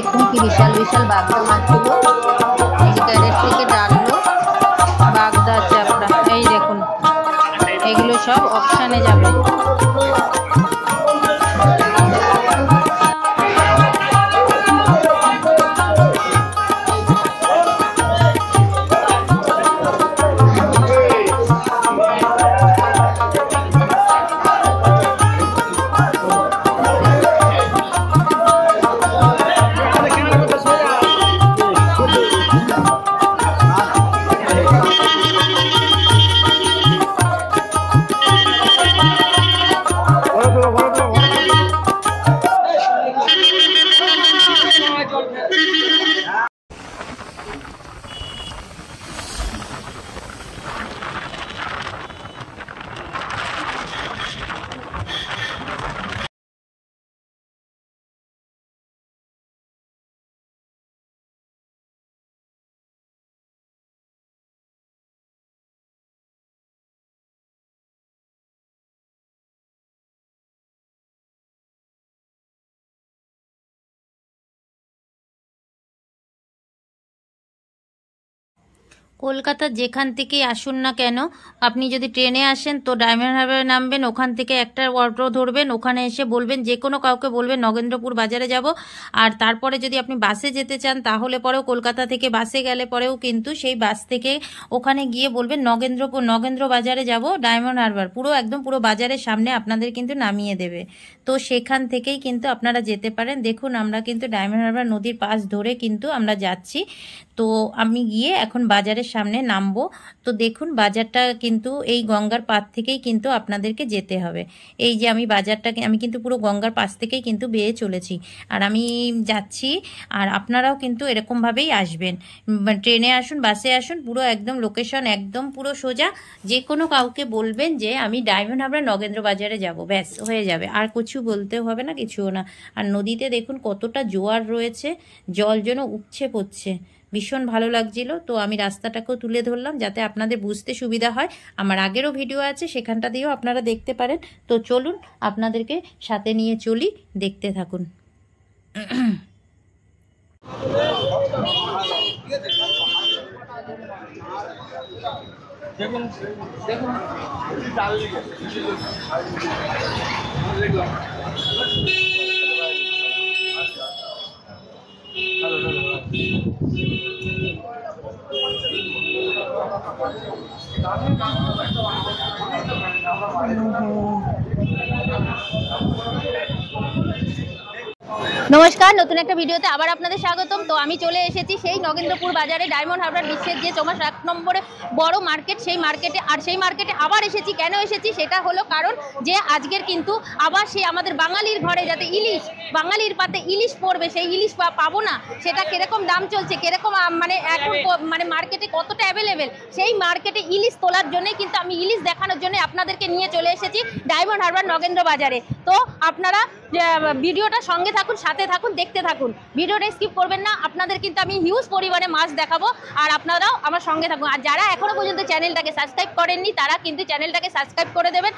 দেখুন কি বিশাল বিশাল বাগদা মাছগুলো এই যে ক্যারেট থেকে ডাললো বাগদা চাপড়া। এই দেখুন এগুলো সব অকশানে যাবে। কলকাতার যেখান থেকেই আসুন না কেন, আপনি যদি ট্রেনে আসেন তো ডায়মন্ড হারবারে নামবেন, ওখান থেকে একটা অটো ধরবেন, ওখানে এসে বলবেন, যে কোনো কাউকে বলবেন নগেন্দ্রপুর বাজারে যাব। আর তারপরে যদি আপনি বাসে যেতে চান তাহলে পরেও কলকাতা থেকে বাসে গেলে পরেও কিন্তু সেই বাস থেকে ওখানে গিয়ে বলবেন নগেন্দ্র বাজারে যাব ডায়মন্ড হারবার, পুরো একদম পুরো বাজারের সামনে আপনাদের কিন্তু নামিয়ে দেবে। তো সেখান থেকেই কিন্তু আপনারা যেতে পারেন। দেখুন আমরা কিন্তু ডায়মন্ড হারবার নদীর পাশ ধরে কিন্তু আমরা যাচ্ছি। তো আমি গিয়ে এখন বাজারের সামনে নামবো। তো দেখুন বাজারটা কিন্তু এই গঙ্গার পাড় থেকেই কিন্তু আপনাদেরকে যেতে হবে। এই যে আমি বাজারটাকে আমি কিন্তু পুরো গঙ্গার পাশ থেকেই কিন্তু বেয়ে চলেছি আর আমি যাচ্ছি। আর আপনারাও কিন্তু এরকমভাবেই আসবেন, ট্রেনে আসুন বাসে আসুন, পুরো একদম লোকেশন একদম পুরো সোজা। যে কোনো কাউকে বলবেন যে আমি ডায়মন্ড হারবার নগেন্দ্র বাজারে যাব, ব্যাস হয়ে যাবে, আর কিছু বলতেও হবে না, কিছুও না। আর নদীতে দেখুন কতটা জোয়ার রয়েছে, জল যেন উপচে পড়ছে, ভীষণ ভালো লাগছিল। তো আমি রাস্তাটাকেও তুলে ধরলাম যাতে আপনাদের বুঝতে সুবিধা হয়। আমার আগেরও ভিডিও আছে, সেখানটা দিয়েও আপনারা দেখতে পারেন। তো চলুন আপনাদেরকে সাথে নিয়ে চলি, দেখতে থাকুন। দেখুন দেখুন ডাল নমস্কার, নতুন একটা ভিডিওতে আবার আপনাদের স্বাগতম। তো আমি চলে এসেছি সেই নগেন্দ্রপুর বাজারে, ডায়মন্ড হারবার বিশ্বের যে 1 নম্বরে বড় মার্কেট, সেই মার্কেটে। আর সেই মার্কেটে আবার এসেছি, কেন এসেছি সেটা হলো কারণ যে আজকের কিন্তু আবার সেই আমাদের বাঙালির ঘরে যাতে ইলিশ, বাঙালির পাতে ইলিশ পড়বে, সেই ইলিশ পাবো না, সেটা কিরকম দাম চলছে, কিরকম মানে এখন মানে মার্কেটে কতটা অ্যাভেলেবেল, সেই মার্কেটে ইলিশ তোলার জন্যই কিন্তু আমি ইলিশ দেখানোর জন্য আপনাদেরকে নিয়ে চলে এসেছি ডায়মন্ড হারবার নগেন্দ্র বাজারে। তো আপনারা ভিডিওটা সঙ্গে থাকুন, সাথে থাকুন, দেখতে থাকুন, ভিডিওটা স্কিপ করবেন না। আপনাদের কিন্তু আমি হিউজ পরিমাণে মাছ দেখাবো আর আপনারাও আমার সঙ্গে থাকুন। আর যারা এখনো পর্যন্ত চ্যানেলটাকে সাবস্ক্রাইব করেননি তারা কিন্তু চ্যানেলটাকে সাবস্ক্রাইব করে দেবেন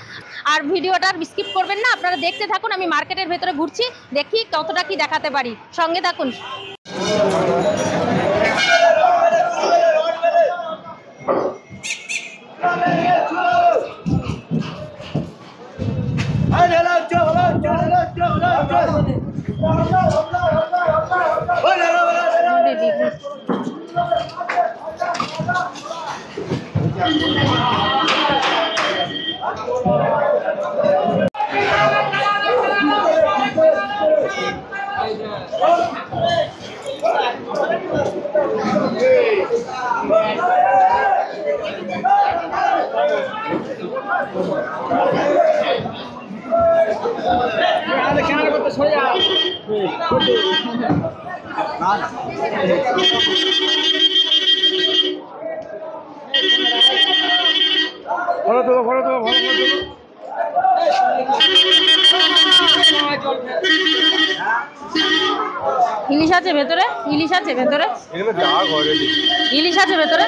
আর ভিডিওটা স্কিপ করবেন না। আপনারা দেখতে থাকুন, আমি মার্কেটের ভেতরে ঘুরছি, দেখি কতটা কি দেখাতে পারি, সঙ্গে থাকুন। ইলিশ আছে ভেতরে, ইলিশ আছে ভেতরে, ইলিশ আছে ভেতরে।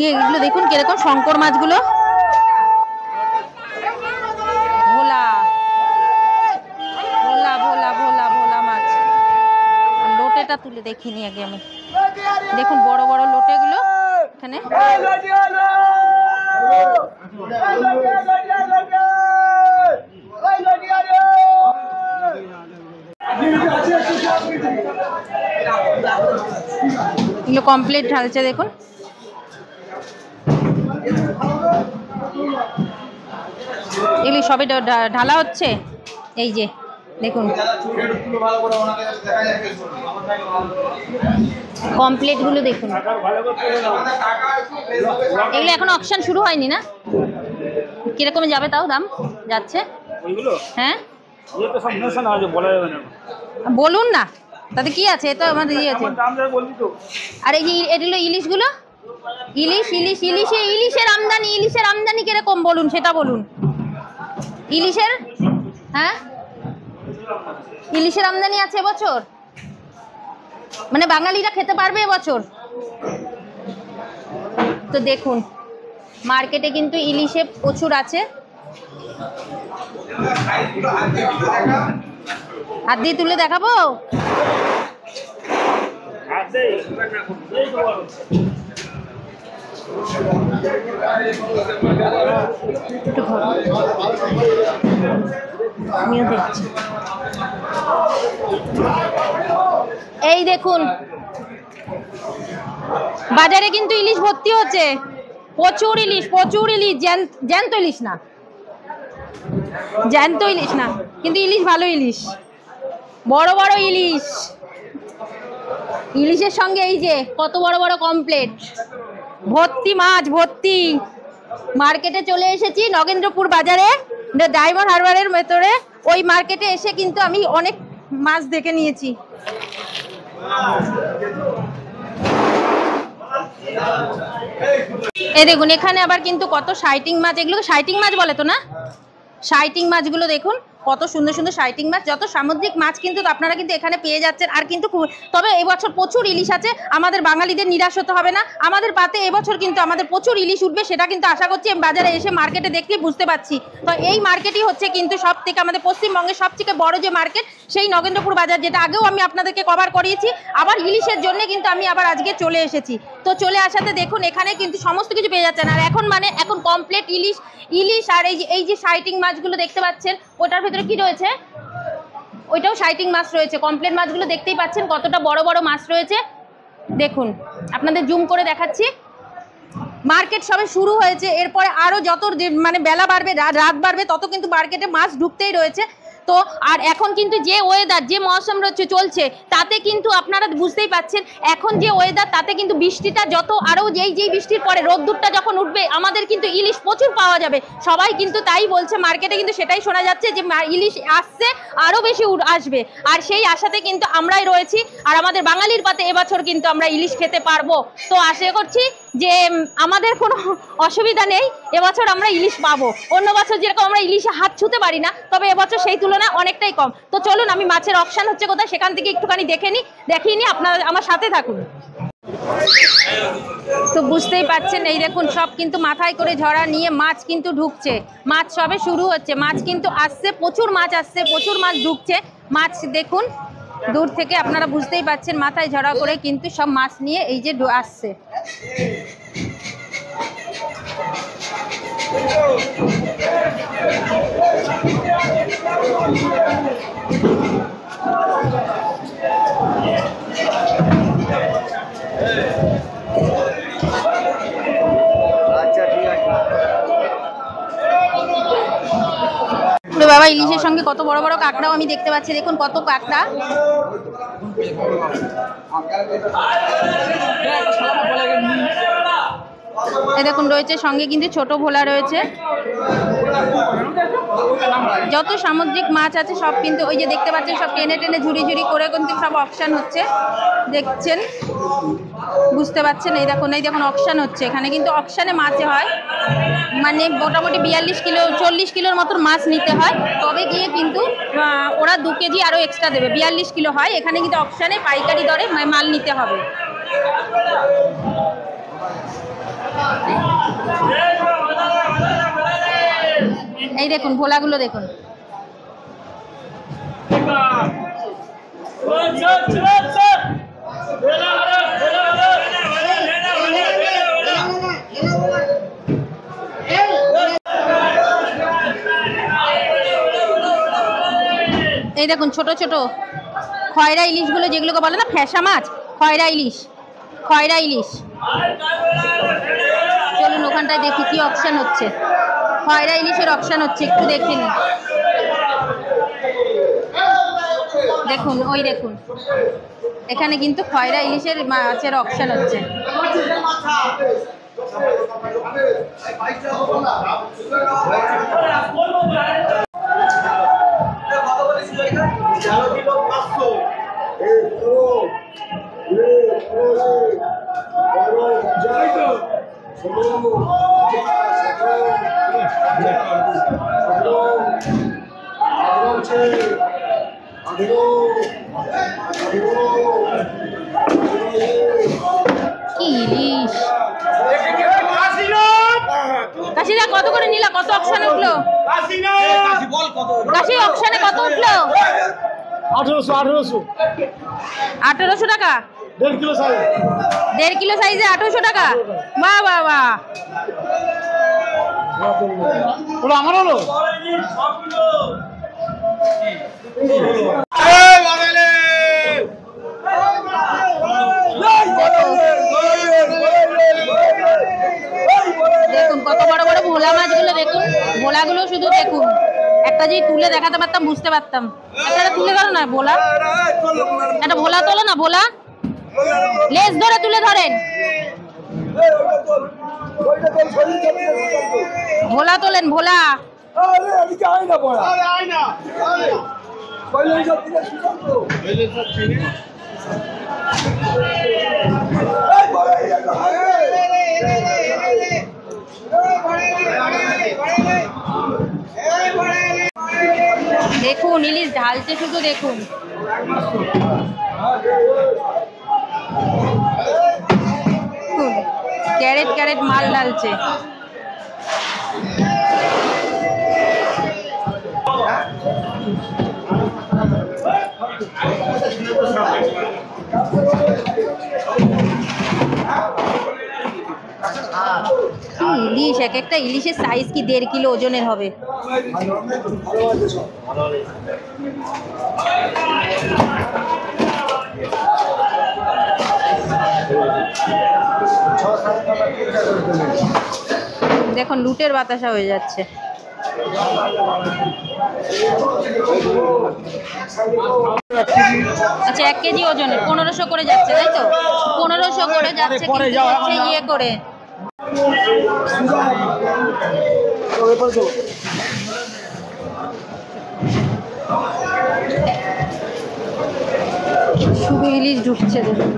এগুলো দেখুন কিরকম শঙ্কর মাছগুলো, ভোলা ভোলা ভোলা ভোলা ভোলা মাছ। লোটেটা তুলে দেখিনি আগে আমি, দেখুন বড় বড় লোটেগুলো এখানে। এগুলো কমপ্লিট ঢালছে দেখুন। এগুলি সবই ঢালা হচ্ছে, এই যে দেখুন কমপ্লিট গুলো দেখুন। এগুলো এখন অকশন শুরু হয়নি না? কিরকম যাবে তাও দাম যাচ্ছে? হ্যাঁ বলুন না, তাতে কি আছে, এ তো আমাদের ইয়ে আছে। আর এই যে এগুলো ইলিশগুলো, ইলিশের আমদানি কিরকম বলুন, সেটা বলুন। ইলিশের, হ্যাঁ ইলিশের আমদানি আছে এবছর, মানে বাঙালিরা খেতে পারবে এবছর? তো দেখুন মার্কেটে কিন্তু ইলিশে প্রচুর আছে। হাত দিয়ে তুলে দেখাবো? আমিও দেখছি। এই দেখুন বাজারে কিন্তু ইলিশ ভর্তি হচ্ছে, প্রচুর ইলিশ, প্রচুর ইলিশ। জ্যান্ত ইলিশ না, জ্যান্ত ইলিশ না, কিন্তু ইলিশ ভালো ইলিশ, বড় বড় ইলিশ। ইলিশের সঙ্গে এই যে কত বড় বড় কমপ্লেট, ভর্তি মাছ ভর্তি। মার্কেটে চলে এসেছি নগেন্দ্রপুর বাজারে, ডায়মন্ড হারবারের ভেতরে। ওই মার্কেটে এসে কিন্তু আমি অনেক মাছ দেখে নিয়েছি। এই দেখুন এখানে আবার কিন্তু কত শাইটিং মাছ, এগুলোকে শাইটিং মাছ বলে তো না? শাইটিং মাছগুলো দেখুন কত সুন্দর সুন্দর শাইটিং মাছ। যত সামুদ্রিক মাছ কিন্তু আপনারা কিন্তু এখানে পেয়ে যাচ্ছেন। আর কিন্তু তবে এবছর প্রচুর ইলিশ আছে, আমাদের বাঙালিদের নিরাশ হতে হবে না। আমাদের পাতে এবছর কিন্তু আমাদের প্রচুর ইলিশ উঠবে, সেটা কিন্তু আশা করছি। বাজারে এসে মার্কেটে দেখলে বুঝতে পারছি। তো এই মার্কেটই হচ্ছে কিন্তু সব থেকে আমাদের পশ্চিমবঙ্গের সবথেকে বড় যে মার্কেট, সেই নগেন্দ্রপুর বাজার, যেটা আগেও আমি আপনাদেরকে কভার করিয়েছি। আবার ইলিশের জন্য কিন্তু আমি আবার আজকে চলে এসেছি। তো চলে আসাতে দেখুন এখানে কিন্তু সমস্ত কিছু পেয়ে যাচ্ছেন। আর এখন কমপ্লিট ইলিশ আর এই যে শাইটিং মাছগুলো দেখতে পাচ্ছেন, ওটার ভেতরে কি রয়েছে, ওইটাও শাইটিং মাছ রয়েছে। কমপ্লিট মাছগুলো দেখতেই পাচ্ছেন কতটা বড় বড় মাছ রয়েছে। দেখুন আপনাদের জুম করে দেখাচ্ছি। মার্কেট সবে শুরু হয়েছে, এরপরে আরও যত মানে বেলা বাড়বে, রাত বাড়বে, তত কিন্তু মার্কেটে মাছ ঢুকতেই রয়েছে। তো আর এখন কিন্তু যে ওয়েদার, যে মৌসুম চলছে, তাতে কিন্তু আপনারা বুঝতেই পাচ্ছেন এখন যে ওয়েদার, তাতে কিন্তু বৃষ্টিটা যত আরও যেই বৃষ্টির পরে রোদ্দুরটা যখন উঠবে, আমাদের কিন্তু ইলিশ প্রচুর পাওয়া যাবে। সবাই কিন্তু তাই বলছে, মার্কেটে কিন্তু সেটাই শোনা যাচ্ছে যে ইলিশ আসছে, আরও বেশি আসবে। আর সেই আশাতে কিন্তু আমরাই রয়েছি। আর আমাদের বাঙালির পাতে এবছর কিন্তু আমরা ইলিশ খেতে পারবো। তো আশা করছি যে আমাদের কোনো অসুবিধা নেই, এবছর আমরা ইলিশ পাবো। অন্য বছর যেরকম আমরা ইলিশে হাত ছুতে পারি না, তবে এবছর সেই তুলনায় অনেকটাই কম। তো চলুন আমি মাছের অকশন হচ্ছে কোথায় সেখান থেকে একটুখানি দেখিয়ে নিই, আপনারা আমার সাথে থাকুন। তো বুঝতেই পাচ্ছেন এই দেখুন সব কিন্তু মাথায় করে ঝরা নিয়ে মাছ কিন্তু ঢুকছে। মাছ সবে শুরু হচ্ছে, মাছ কিন্তু আসছে, প্রচুর মাছ আসছে, প্রচুর মাছ ঢুকছে। মাছ দেখুন দূর থেকে আপনারা বুঝতেই পাচ্ছেন, মাথায় ঝরা করে কিন্তু সব মাছ নিয়ে এই যে আসছে। বাবা ইলিশের সঙ্গে কত বড় বড় কাঁকড়াও আমি দেখতে পাচ্ছি। দেখুন কত কাঁকড়া। এই দেখুন রয়েছে সঙ্গে কিন্তু ছোট ভোলা রয়েছে। যত সামুদ্রিক মাছ আছে সব কিন্তু ওই যে দেখতে পাচ্ছেন, সব টেনে টেনে ঝুড়ি ঝুড়ি করে কিন্তু সব অকশন হচ্ছে, দেখছেন বুঝতে পারছেন। এই দেখুন অকশন হচ্ছে। এখানে কিন্তু অকশনে মাছে হয়, মানে মোটামুটি 42 কিলো 40 কিলোর মতন মাছ নিতে হয়, তবে গিয়ে কিন্তু ওরা 2 কেজি আরও এক্সট্রা দেবে। 42 কিলো হয়। এখানে কিন্তু অকশনে পাইকারি দরে মাল নিতে হবে। এই দেখুন ভোলাগুলো দেখুন। এই দেখুন ছোট ছোট খয়রা ইলিশগুলো, যেগুলোকে বলে না ফ্যাসা মাছ, খয়রা ইলিশ, খয়রা ইলিশ। চলুন ওখানটায় দেখি কি অপশন হচ্ছে। খয়রা ইলিশের অপশন হচ্ছে, একটু দেখে নিন। দেখুন ওই দেখুন, এখানে কিন্তু খয়রা ইলিশের মাছের অপশন হচ্ছে। কি ইলিশ কাশিরা কত করে নিলা? কত অপশন উঠলো? কাশি অপশনে কত উঠলো? 1800 টাকা। 1.5 কিলো সাইজ, 1.5 কিলো সাইজে 1800 টাকা। বাহ বাহ বাহ। আমার হলো দেখুন কত বড় বড় ভোলা মাছগুলো দেখুন। ভোলাগুলো শুধু দেখুন, একটা যদি তুলে দেখাতে পারতাম বুঝতে পারতাম। একটা তুলে ধরো না ভোলা, একটা ভোলা তোলো না, ভোলা লেজ ধরে তুলে ধরেন। ভোলা তোলেন, ভোলা। দেখুন ইলিশ ঢালছে শুধু দেখুন। ক্যারেট ক্যারেট মাল ঢালছে। ইলিশ, এক একটা ইলিশের সাইজ কি 1.5 কিলো ওজনের হবে। দেখুন লুটের বাতাসা হয়ে যাচ্ছে। আচ্ছা 1 কেজি ওজনের 1500 করে যাচ্ছে, তাই তো? 1500 করে যাচ্ছে, কিন্তু ইয়ে করে শুধু ইলিশ ঢুকছে। দেখুন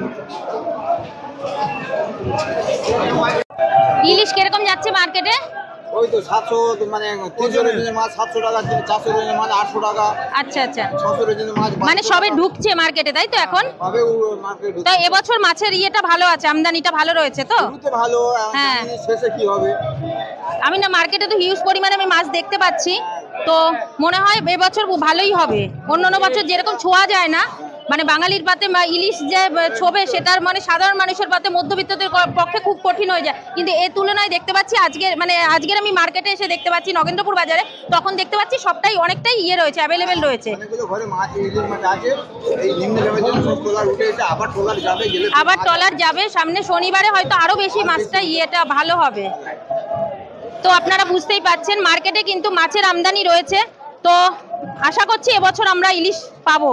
ইলিশ কিরকম যাচ্ছে মার্কেটে? ওই তো 700, মানে 300 ওজনের মাছ 700 টাকা, 400 ওজনের মাছ 800 টাকা। আচ্ছা আচ্ছা, 600 ওজনের মাছ মানে সবে ঢুকছে মার্কেটে, তাই তো? এখন তবে মার্কেটে ঢুকছে। তো এবছর মাছের ইয়েটা ভালো আছে, আমদানিটা ভালো রয়েছে তো? শুরুতে ভালো, হ্যাঁ। শেষে কি হবে? আমি না মার্কেটে তো হিউজ পরিমাণে আমি মাছ দেখতে পাচ্ছি, তো মনে হয় এবছর ভালোই হবে। অন্যান্য বছর যেরকম ছোঁয়া যায় না, মানে বাঙালির পাতে ইলিশ যে ছোবে সেটার মানে সাধারণ মানুষের পাতে মধ্যবিত্তদের পক্ষে খুব কঠিন হয়ে যায়। কিন্তু এই তুলনায় দেখতে পাচ্ছি আজকের আমি মার্কেটে এসে দেখতে পাচ্ছি নগেন্দ্রপুর বাজারে, তখন দেখতে পাচ্ছি সবটাই অনেকটাই ইয়ে রয়েছে, অ্যাভেলেবেল রয়েছে। ঘরে মাছ ইলিশ মাছ আছে, এই নিম্ন জমির জন্য সব ট্রলার উঠে এসে আবার ট্রলার যাবে, আবার ট্রলার যাবে। সামনে শনিবারে হয়তো আরো বেশি মাছটা ইয়েটা ভালো হবে। তো আপনারা বুঝতেই পাচ্ছেন মার্কেটে কিন্তু মাছের আমদানি রয়েছে, তো আশা করছি এবছর আমরা ইলিশ পাবো।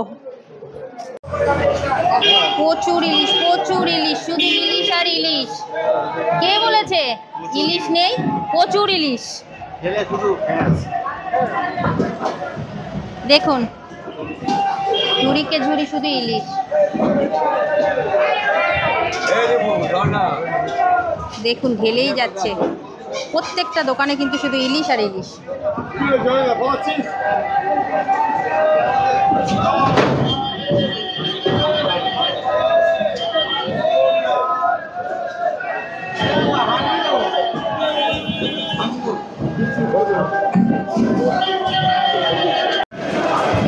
প্রচুর ইলিশ, প্রচুর ইলিশ, শুধু ইলিশ আর ইলিশ। কে বলেছে ইলিশ নেই? প্রচুর ইলিশ। দেখুন ঝুড়িকে ঝুড়ি শুধু ইলিশ। দেখুন ঢেলেই যাচ্ছে, প্রত্যেকটা দোকানে কিন্তু শুধু ইলিশ আর ইলিশ।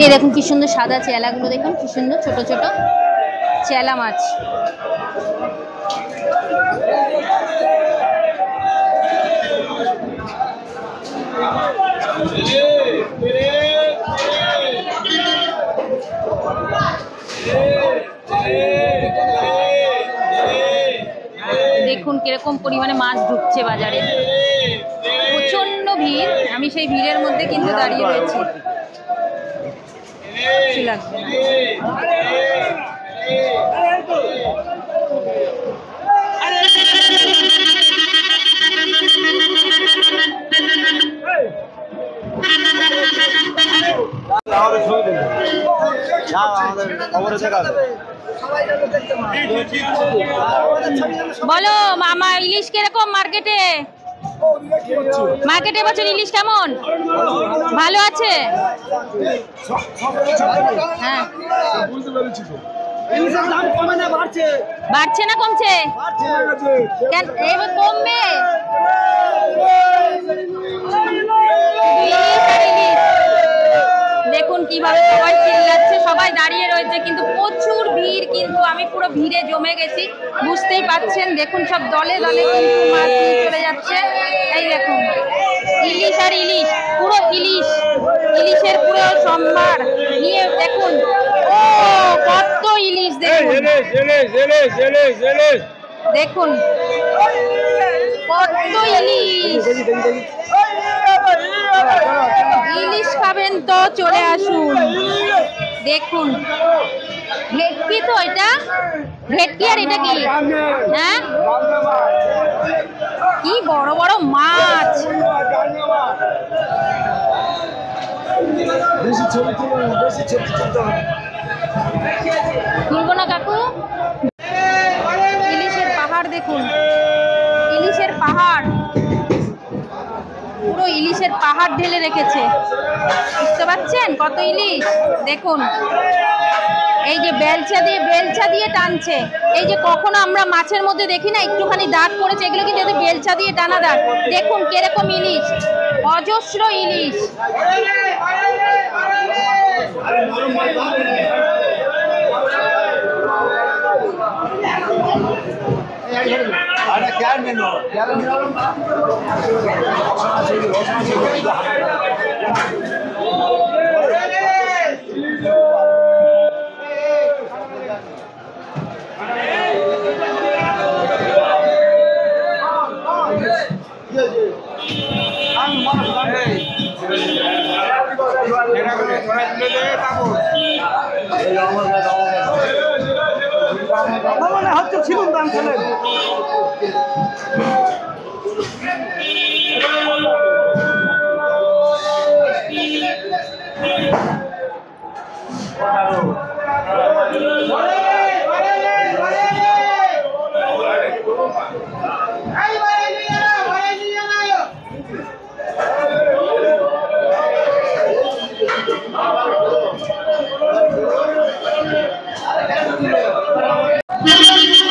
এই দেখুন কি সুন্দর সাদা চেলাগুলো, দেখুন কি সুন্দর ছোট ছোট চেলা মাছ। দেখুন কিরকম পরিমাণে মাছ ঢুকছে বাজারে, প্রচন্ড ভিড়। আমি সেই ভিড়ের মধ্যে কিন্তু দাঁড়িয়ে রয়েছি। লাগবে বলো মামা, ইলিশ কিরকম মার্কেটে? মার্কেটে বছর ইলিশ কেমন? ভালো আছে? হ্যাঁ, বাড়ছে না কমছে? কেন এবার কমবে? দেখুন কিভাবে সবাই চিল্লাচ্ছে, সবাই দাঁড়িয়ে রয়েছে, কিন্তু প্রচুর ভিড়। কিন্তু আমি পুরো ভিড়ে জমে গেছি, বুঝতেই পাচ্ছেন। দেখুন সব দলে দলে কিন্তু মাছ নিয়ে চলে যাচ্ছে। এই দেখুন ইলিশ আর ইলিশ, পুরো ইলিশ, ইলিশের পুরো সম্ভার নিয়ে দেখুন। ও কত ইলিশ! দেখুন দেখুন কত ইলিশ। ইলিশ খাবেন তো চলে আসুন। দেখুন ভেটকি, তো এটা ভেটকি। আর এটা কি? হ্যাঁ, কি বড় বড় মাছ। তুলবো না কাকু? ইলিশের পাহাড় দেখুন, ইলিশের পাহাড়, পুরো ইলিশের পাহাড় ঢেলে রেখেছে। বুঝতে পারছেন কত ইলিশ? দেখুন এই যে বেলচা দিয়ে টানছে। এই যে কখনো আমরা মাছের মধ্যে দেখি না একটুখানি দাগ পড়েছে, এগুলো কিন্তু বেলচা দিয়ে টানা দাগ। দেখুন কিরকম ইলিশ, অজস্র ইলিশ।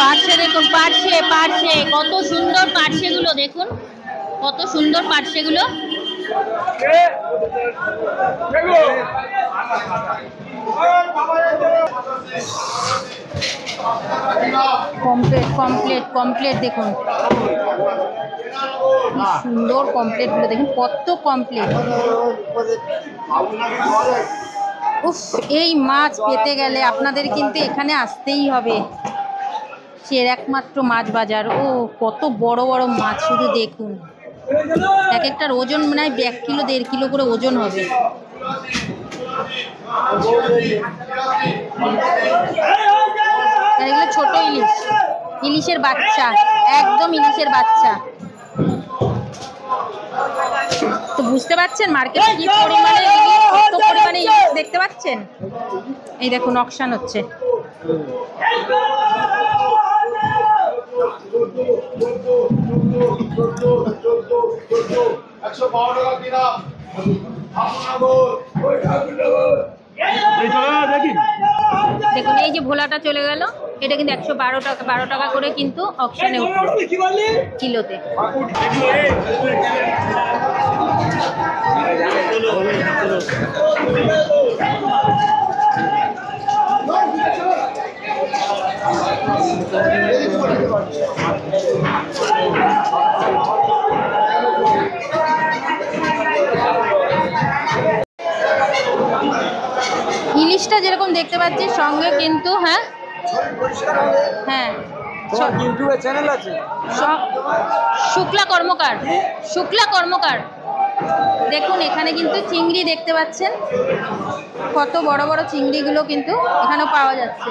পার্শে দেখুন, পার্শে কত সুন্দর পার্শে গুলো। দেখুন কত সুন্দর পার্শে গুলো। কমপ্লিট দেখুন সুন্দর কমপ্লিট গুলো। দেখুন কত কমপ্লিট। উফ, এই মাছ পেতে গেলে আপনাদের কিন্তু এখানে আসতেই হবে। সে একমাত্র মাছ বাজার। ও কত বড় বড় মাছ, শুধু দেখুন। এক একটার ওজন মনে হয় 1 কিলো 1.5 কিলো করে ওজন হবে। এগুলো ছোট ইলিশ, ইলিশের বাচ্চা, একদম ইলিশের বাচ্চা। তো বুঝতে পারছেন মার্কেটে কি পরিমাণে ইলিশ, কত পরিমাণে ইলিশ দেখতে পাচ্ছেন। এই দেখুন অকশন হচ্ছে। দেখুন এই যে ভোলাটা চলে গেল, এটা কিন্তু 112 টাকা করে কিন্তু অকশনে উঠলো কিলোতে। ইলিশটা যেরকম দেখতে পাচ্ছি সঙ্গে কিন্তু হ্যাঁ হ্যাঁ ইউটিউবে চ্যানেল আছে শুক্লা কর্মকার, শুক্লা কর্মকার। দেখুন এখানে কিন্তু চিংড়ি দেখতে পাচ্ছেন, কত বড় বড় চিংড়িগুলো কিন্তু এখানেও পাওয়া যাচ্ছে।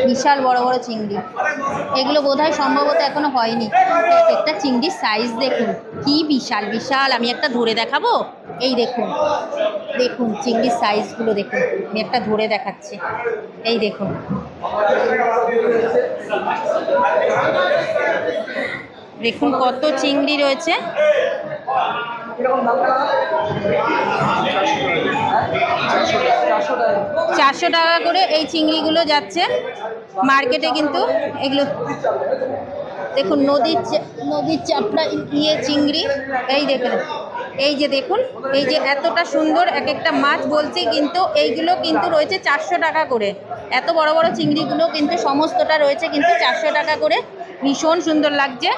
বিশাল বড় বড় চিংড়ি, এগুলো বোধহয় সম্ভবত এখনো হয়নি। একটা চিংড়ির সাইজ দেখুন কি বিশাল বিশাল। আমি একটা ধরে দেখাবো, এই দেখুন দেখুন চিংড়ির সাইজগুলো দেখুন, আমি একটা ধরে দেখাচ্ছি, এই দেখুন। দেখুন কত চিংড়ি রয়েছে। 400 টাকা করে এই চিংড়িগুলো যাচ্ছে মার্কেটে। কিন্তু এগুলো দেখুন নদীর চাপড়া ইয়ে চিংড়ি, এই দেখুন এই যে দেখুন এই যে এতটা সুন্দর এক একটা মাছ বলছি, কিন্তু এইগুলো কিন্তু রয়েছে 400 টাকা করে। এত বড় বড় চিংড়িগুলো কিন্তু সমস্তটা রয়েছে কিন্তু 400 টাকা করে। ভীষণ সুন্দর লাগছে।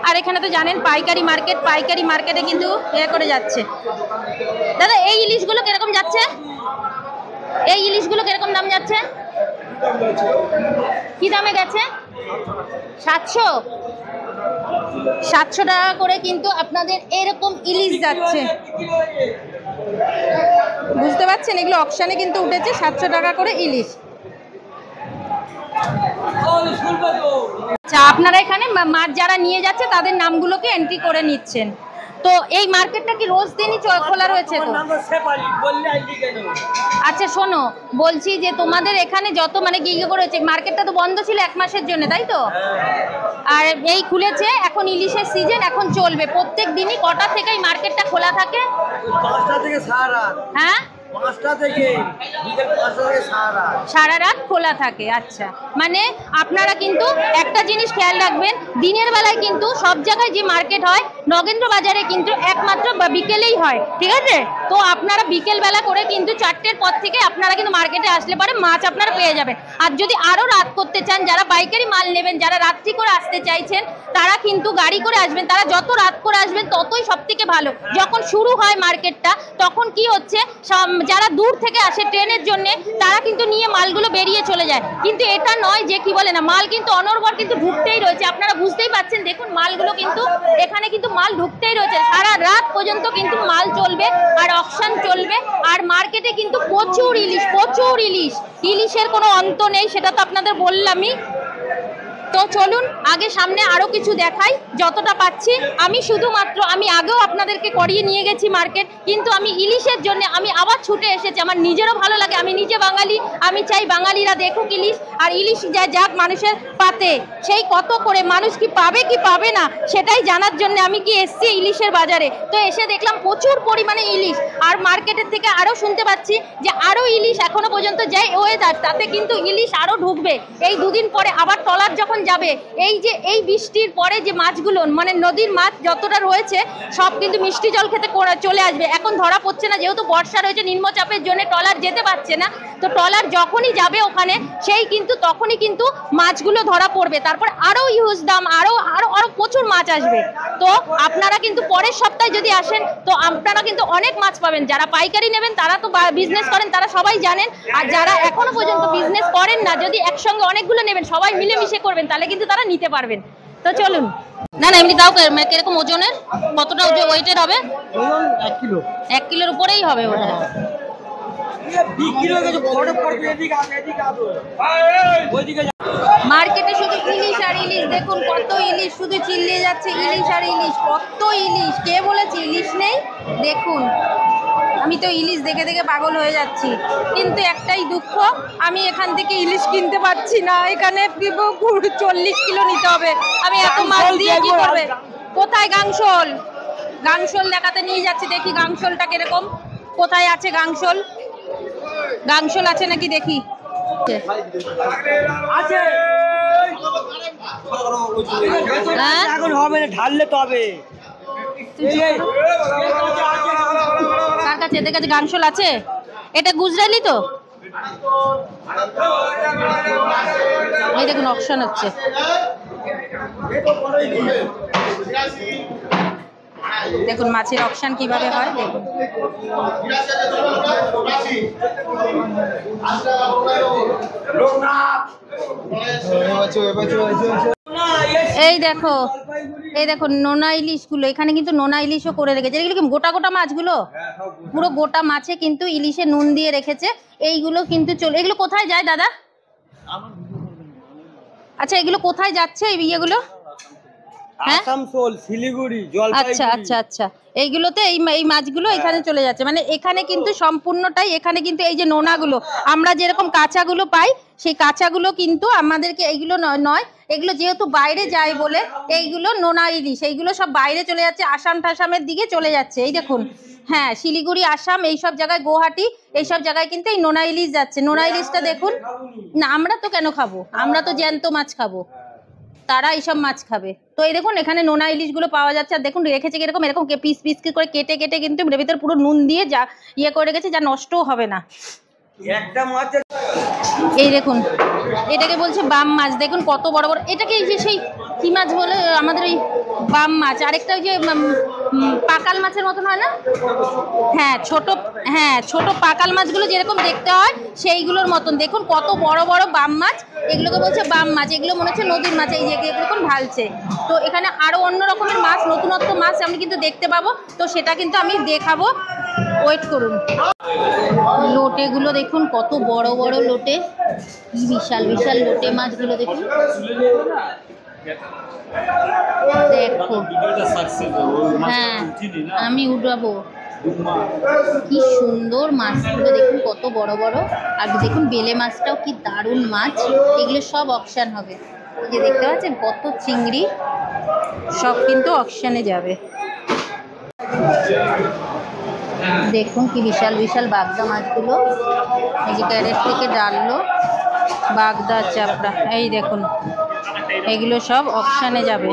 আর এখানে তো জানেন পাইকারি মার্কেট, পাইকারি মার্কেটে কিন্তু এ করে যাচ্ছে। দাদা এই ইলিশগুলো কিরকম যাচ্ছে? এই ইলিশগুলো কিরকম দাম যাচ্ছে? কি দামে গেছে? 700 টাকা করে কিন্তু আপনাদের এরকম ইলিশ যাচ্ছে। বুঝতে পারছেন, এগুলো অকশানে কিন্তু উঠেছে 700 টাকা করে ইলিশ। আচ্ছা, আপনারা এখানে মাছ যারা নিয়ে যাচ্ছে তাদের নামগুলোকে এন্ট্রি করে নিচ্ছেন। তো এই মার্কেটটা কি রোজ দিনই খোলা রয়েছে তো? আচ্ছা শোনো, বলছি যে তোমাদের এখানে যত মানে কি করেছে, মার্কেটটা তো বন্ধ ছিল 1 মাসের জন্য, তাই তো? আর এই খুলেছে, এখন ইলিশের সিজন, এখন চলবে। প্রত্যেক দিনই কটা থেকে এই মার্কেটটা খোলা থাকে? 5টা থেকে সারা রাত। হ্যাঁ 5টা থেকে বিকেল 5টা থেকে সারা রাত খোলা থাকে। আচ্ছা, মানে আপনারা কিন্তু একটা জিনিস খেয়াল রাখবেন, দিনের বেলায় কিন্তু সব জায়গায় যে মার্কেট হয় নগেন্দ্র বাজারে কিন্তু একমাত্র বিকেলেই হয়, ঠিক আছে? তো আপনারা বিকেল বেলা করে কিন্তু 4টের পর থেকে আপনারা কিন্তু মার্কেটে আসলে পরে মাছ আপনারা পেয়ে যাবেন। আর যদি আরও রাত করতে চান, যারা পাইকারি মাল নেবেন, যারা রাত্রি করে আসতে চাইছেন, তারা কিন্তু গাড়ি করে আসবেন। তারা যত রাত করে আসবেন ততই সব থেকে ভালো। যখন শুরু হয় মার্কেটটা তখন কি হচ্ছে, যারা দূর থেকে আসে ট্রেনের জন্য তারা কিন্তু নিয়ে মালগুলো বেরিয়ে চলে যায়। কিন্তু এটা নয় যে কি বলে না, মাল কিন্তু অনর্গল কিন্তু ঢুকতেই রয়েছে। আপনারা বুঝতেই পাচ্ছেন, দেখুন মালগুলো কিন্তু এখানে কিন্তু মাল ঢুকতেই রয়েছে, সারা রাত পর্যন্ত কিন্তু মাল চলবে আর অকশন চলবে। আর মার্কেটে কিন্তু প্রচুর ইলিশ, প্রচুর ইলিশ, ইলিশের কোনো অন্ত নেই, সেটা তো আপনাদের বললামই। তো চলুন আগে সামনে আরও কিছু দেখাই যতটা পাচ্ছি। আমি শুধুমাত্র, আমি আগেও আপনাদেরকে করিয়ে নিয়ে গেছি মার্কেট, কিন্তু আমি ইলিশের জন্য আমি আবার ছুটে এসেছি। আমার নিজেরও ভালো লাগে, আমি নিজে বাঙালি, আমি চাই বাঙালিরা দেখুক ইলিশ। আর ইলিশ যাক মানুষের পাতে, সেই কত করে মানুষ কি পাবে কি পাবে না সেটাই জানার জন্য আমি কি এসছি ইলিশের বাজারে। তো এসে দেখলাম প্রচুর পরিমাণে ইলিশ। আর মার্কেটের থেকে আরও শুনতে পাচ্ছি যে আরও ইলিশ এখনো পর্যন্ত যায় ওয়েদার, তাতে কিন্তু ইলিশ আরও ঢুকবে। এই দুদিন পরে আবার ট্রলার যখন যাবে, এই যে এই বৃষ্টির পরে যে মাছগুলো মানে নদীর মাছ যতটা রয়েছে সব কিন্তু মিষ্টি জল খেতে চলে আসবে। এখন ধরা পড়ছে না, যেহেতু বর্ষা রয়েছে, নিম্নচাপের জন্য ট্রলার যেতে পারছে না। তো ট্রলার যখনই যাবে ওখানে, সেই কিন্তু তখনই কিন্তু মাছগুলো ধরা পড়বে। তারপরে আরও ইউজ দাম, আরও আরও আরও প্রচুর মাছ আসবে। তো আপনারা কিন্তু পরের সপ্তাহে যদি আসেন তো আপনারা কিন্তু অনেক মাছ পাবেন। যারা পাইকারি নেবেন তারা তো বিজনেস করেন, তারা সবাই জানেন। আর যারা এখনো পর্যন্ত বিজনেস করেন না, যদি একসঙ্গে অনেকগুলো নেবেন, সবাই মিলেমিশে করবেন, তাহলে কিন্তু তারা নিতে পারবেন। তো চলুন। না না, এমনি তাও কিরকম ওজনের, কতটা ওয়েটের হবে? 1 কিলো। 1 কিলোর উপরেই হবে ওটা। মার্কেটে শুধু ইলিশ আর ইলিশ, দেখুন কত ইলিশ, শুধু চিল্লিয়ে যাচ্ছে ইলিশ আর ইলিশ, কত ইলিশ। কে বলেছে ইলিশ নেই? দেখুন, আমি তো ইলিশ দেখে দেখে পাগল হয়ে যাচ্ছি। কিন্তু একটাই দুঃখ, আমি এখান থেকে ইলিশ কিনতে পারছি না। এখানে 40 কিলো নিতে হবে। আমি এত মাছ দিয়ে কি করবে? কোথায় গাংশোল? গাংশোল দেখাতে নিয়ে যাচ্ছি, দেখি গাংশোলটা কিরকম, কোথায় আছে গাংশোল? গাংশোল আছে নাকি দেখি। এখন হবে না, ঢাললে তবে। কার কাছে? এদের কাছে গাংশোল আছে? এটা গুজরালি তো? এই দেখুন অকশন হচ্ছে। দেখুন মাছের অকশন কিভাবে হয় দেখুন। এই দেখো নোনা ইলিশগুলো, এখানে কিন্তু নোনা ইলিশও করে রেখেছে। এগুলো কি গোটা গোটা মাছগুলো? পুরো গোটা মাছে কিন্তু ইলিশে নুন দিয়ে রেখেছে। এইগুলো কিন্তু এগুলো কোথায় যায় দাদা? আচ্ছা এগুলো কোথায় যাচ্ছে এই ইয়েগুলো? আসানসোল, শিলিগুড়ি, আচ্ছা আচ্ছা আচ্ছা, এইগুলোতে এই মাছগুলো এখানে চলে যাচ্ছে। মানে এখানে কিন্তু সম্পূর্ণটাই, এখানে কিন্তু এই যে নোনাগুলো আমরা যেরকম কাঁচাগুলো পাই, সেই কাঁচাগুলো কিন্তু আমাদেরকে এইগুলো নয়, এগুলো যেহেতু বাইরে যায় বলে এইগুলো নোনা ইলিশ, এইগুলো সব বাইরে চলে যাচ্ছে, আসাম টাসামের দিকে চলে যাচ্ছে। এই দেখুন, হ্যাঁ শিলিগুড়ি, আসাম, এইসব জায়গায়, গুয়াহাটি, এইসব জায়গায় কিন্তু এই নোনা ইলিশ যাচ্ছে। নোনা ইলিশটা দেখুন না, আমরা তো কেন খাবো, আমরা তো জ্যান্ত মাছ খাবো, তারা এইসব মাছ খাবে। তো এই দেখুন এখানে নোনা ইলিশগুলো পাওয়া যাচ্ছে। আর দেখুন রেখেছে এরকম পিস পিস করে কেটে কেটে কিন্তু এর ভিতরে পুরো নুন দিয়ে যা ইয়ে করে রেখেছে, যা নষ্টও হবে না। একটা মাছ এই দেখুন এটাকে বলছে বাম মাছ, দেখুন কত বড় বড়। এটাকে এই যে সেই কি মাছ বলে আমাদের ওই বাম মাছ। আরেকটা ওই যে পাকাল মাছের মতন হয় না? হ্যাঁ ছোট পাকাল মাছগুলো যেরকম দেখতে হয় সেইগুলোর মতন। দেখুন কত বড় বড় বাম মাছ, এগুলোকে বলছে বাম মাছ। এগুলো মনে হচ্ছে নদীর মাছ, এই যে এরকম ঢালছে। তো এখানে আরো অন্য রকমের মাছ, নতুনত্ব মাছ আমি কিন্তু দেখতে পাবো, তো সেটা কিন্তু আমি দেখাবো, ওয়েট করুন। লোটেগুলো দেখুন কত বড় বড় লোটে, কি বিশাল বিশাল লোটে মাছগুলো দেখুন। দেখো হ্যাঁ আমি উঠাবো, কি সুন্দর মাছগুলো দেখুন, কত বড় বড়। আর দেখুন বেলে মাছটাও কি দারুণ মাছ। এগুলো সব অকশন হবে, এই যে দেখতে পাচ্ছেন কত চিংড়ি, সব কিন্তু অকশনে যাবে। দেখুন কি বিশাল বিশাল বাগদা মাছগুলো, এই যে ক্যারেট থেকে ডাললো বাগদা চাপড়া, এই দেখুন এগুলো সব অকশনে যাবে।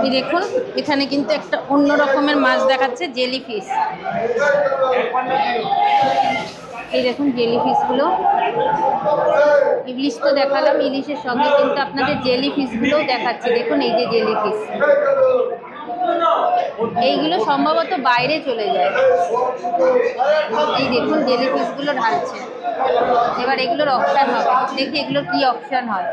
এই দেখুন এখানে কিন্তু একটা অন্য রকমের মাছ দেখাচ্ছে, জেলিফিশ। এই দেখুন জেলিফিশগুলো, ইলিশ তো দেখালাম, ইলিশের সঙ্গে কিন্তু আপনাদের জেলিফিশগুলোও দেখাচ্ছে। দেখুন এই যে জেলিফিশ, এইগুলো সম্ভবত বাইরে চলে যায়। এই দেখুন জেলিফিশগুলো ঢালছে, এবার এগুলোর অপশান হবে, দেখি এগুলোর কি অপশান হয়।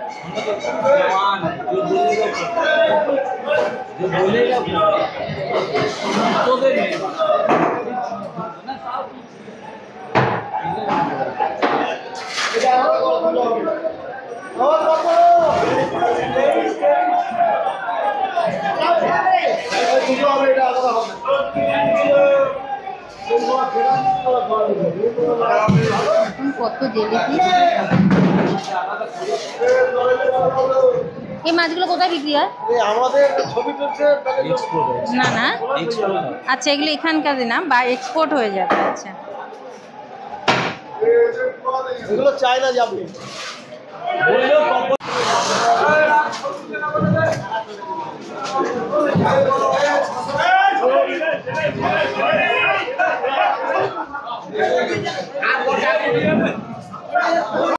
কত জেলিফিশ, এই মাছগুলো কোথায় বিক্রি হয়? না না, আচ্ছা এগুলো এখানকার না, বা এক্সপোর্ট হয়ে যাবে। আচ্ছা এগুলো চায়না যাবে।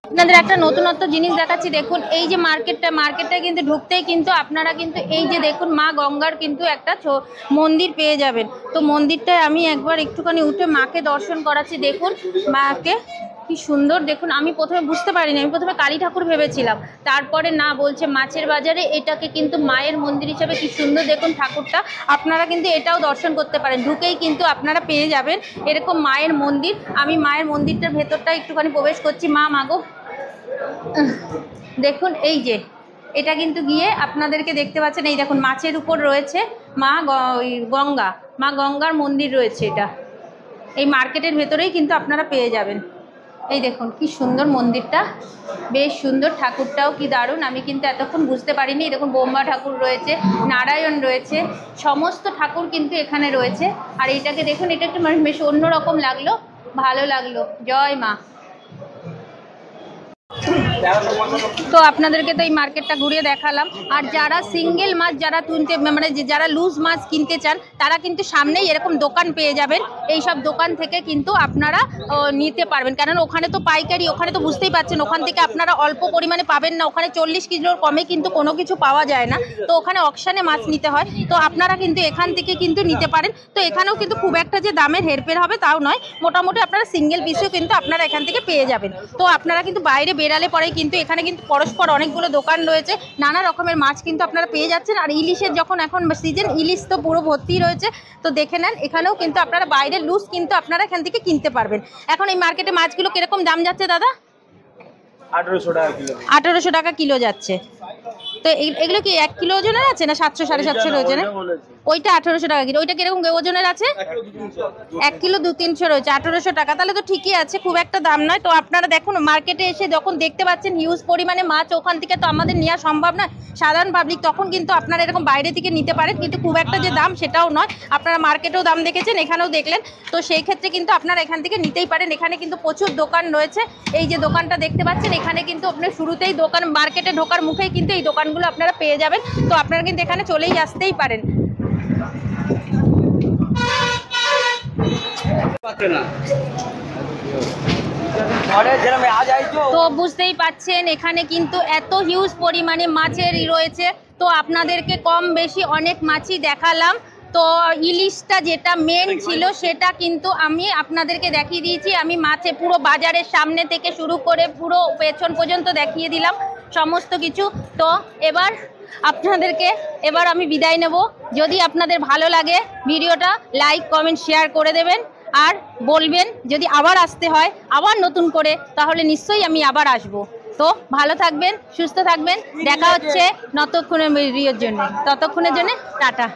আপনাদের একটা নতুনত্ব জিনিস দেখাচ্ছি। দেখুন এই যে মার্কেটটা কিন্তু ঢুকতেই কিন্তু আপনারা কিন্তু এই যে দেখুন মা গঙ্গার কিন্তু একটা মন্দির পেয়ে যাবেন। তো মন্দিরটায় আমি একবার একটুখানি উঠে মাকে দর্শন করাচ্ছি। দেখুন মাকে কি সুন্দর, দেখুন আমি প্রথমে বুঝতে পারিনি, আমি প্রথমে কালী ঠাকুর ভেবেছিলাম, তারপরে না বলছে মাছের বাজারে এটাকে কিন্তু মায়ের মন্দির হিসাবে কি সুন্দর। দেখুন ঠাকুরটা আপনারা কিন্তু এটাও দর্শন করতে পারেন, ঢুকেই কিন্তু আপনারা পেয়ে যাবেন এরকম মায়ের মন্দির। আমি মায়ের মন্দিরটার ভেতরটা একটুখানি প্রবেশ করছি। মাগো দেখুন এই যে এটা কিন্তু গিয়ে আপনাদেরকে দেখতে পাচ্ছেন, এই দেখুন মাছের উপর রয়েছে মা গঙ্গার মন্দির রয়েছে। এটা এই মার্কেটের ভেতরেই কিন্তু আপনারা পেয়ে যাবেন। এই দেখুন কি সুন্দর মন্দিরটা, বেশ সুন্দর, ঠাকুরটাও কি দারুণ। আমি কিন্তু এতক্ষণ বুঝতে পারিনি। দেখুন বোম্বা ঠাকুর রয়েছে, নারায়ণ রয়েছে, সমস্ত ঠাকুর কিন্তু এখানে রয়েছে। আর এইটাকে দেখুন, এটা একটু বেশ অন্যরকম লাগলো, ভালো লাগলো। জয় মা। তো আপনাদেরকে তো এই মার্কেটটা ঘুরিয়ে দেখালাম। আর যারা সিঙ্গেল মাছ যারা তুলতে মানে যারা লুজ মাছ কিনতে চান তারা কিন্তু সামনেই এরকম দোকান পেয়ে যাবেন। এই সব দোকান থেকে কিন্তু আপনারা নিতে পারবেন, কারণ ওখানে তো পাইকারি, ওখানে তো বুঝতেই পারছেন ওখান থেকে আপনারা অল্প পরিমাণে পাবেন না, ওখানে 40 কিলোর কমে কিন্তু কোনো কিছু পাওয়া যায় না। তো ওখানে অকশানে মাছ নিতে হয়, তো আপনারা কিন্তু এখান থেকে কিন্তু নিতে পারেন। তো এখানেও কিন্তু খুব একটা যে দামের হেরফের হবে তাও নয়, মোটামুটি আপনারা সিঙ্গেল পিসেও কিন্তু আপনারা এখান থেকে পেয়ে যাবেন। তো আপনারা কিন্তু বাইরে বেরালে পরে কিন্তু এখানে কিন্তু পরস্পর অনেকগুলো দোকান রয়েছে, নানা রকমের মাছ কিন্তু আপনারা পেয়ে যাচ্ছেন। আর ইলিশের যখন এখন সিজন, ইলিশ তো পুরো ভর্তি রয়েছে। তো দেখে নেন, এখানেও কিন্তু আপনারা বাইরে লুজ কিন্তু আপনারা এখান থেকে কিনতে পারবেন। এখন এই মার্কেটে মাছগুলো কিরকম দাম যাচ্ছে দাদা? 1800 টাকা কিলো। 1800 টাকা কিলো যাচ্ছে। তো এগুলো কি 1 কিলো ওজনের আছে না 700 750 ওজনের? ওইটা 1800 টাকা কিলো। ওইটা কিরকম ওজনের আছে? 1 কিলো 200-300 রয়েছে, 1800 টাকা। তাহলে তো ঠিকই আছে, খুব একটা দাম নয়। তো আপনারা দেখুন মার্কেটে এসে যখন দেখতে পাচ্ছেন হিউজ পরিমাণে মাছ, ওখান থেকে তো আমাদের নেওয়া সম্ভব নয় সাধারণ পাবলিক, তখন কিন্তু আপনারা এরকম বাইরে থেকে নিতে পারেন, কিন্তু খুব একটা যে দাম সেটাও নয়। আপনারা মার্কেটেও দাম দেখেছেন, এখানেও দেখলেন। তো সেই ক্ষেত্রে কিন্তু আপনারা এখান থেকে নিতেই পারেন। এখানে কিন্তু প্রচুর দোকান রয়েছে। এই যে দোকানটা দেখতে পাচ্ছেন, এখানে কিন্তু আপনার শুরুতেই দোকান, মার্কেটে ঢোকার মুখেই কিন্তু এই দোকানগুলো আপনারা পেয়ে যাবেন। তো আপনারা কিন্তু এখানে চলেই আসতেই পারেন। তো বুঝতেই পাচ্ছেন এখানে কিন্তু এত হিউজ পরিমাণে মাছের রয়েছে। তো আপনাদেরকে কম বেশি অনেক মাছই দেখালাম। তো ইলিশটা যেটা মেন ছিল সেটা কিন্তু আমি আপনাদেরকে দেখিয়ে দিয়েছি। আমি মাছে পুরো বাজারের সামনে থেকে শুরু করে পুরো পেছন পর্যন্ত দেখিয়ে দিলাম সমস্ত কিছু। তো এবার আমি বিদায় নেব। যদি আপনাদের ভালো লাগে ভিডিওটা লাইক কমেন্ট শেয়ার করে দেবেন, আর বলবেন যদি আবার আসতে হয় আবার নতুন করে, তাহলে নিশ্চয়ই আমি আবার আসব। তো ভালো থাকবেন, সুস্থ থাকবেন, দেখা হচ্ছে ততক্ষণের জন্য টাটা।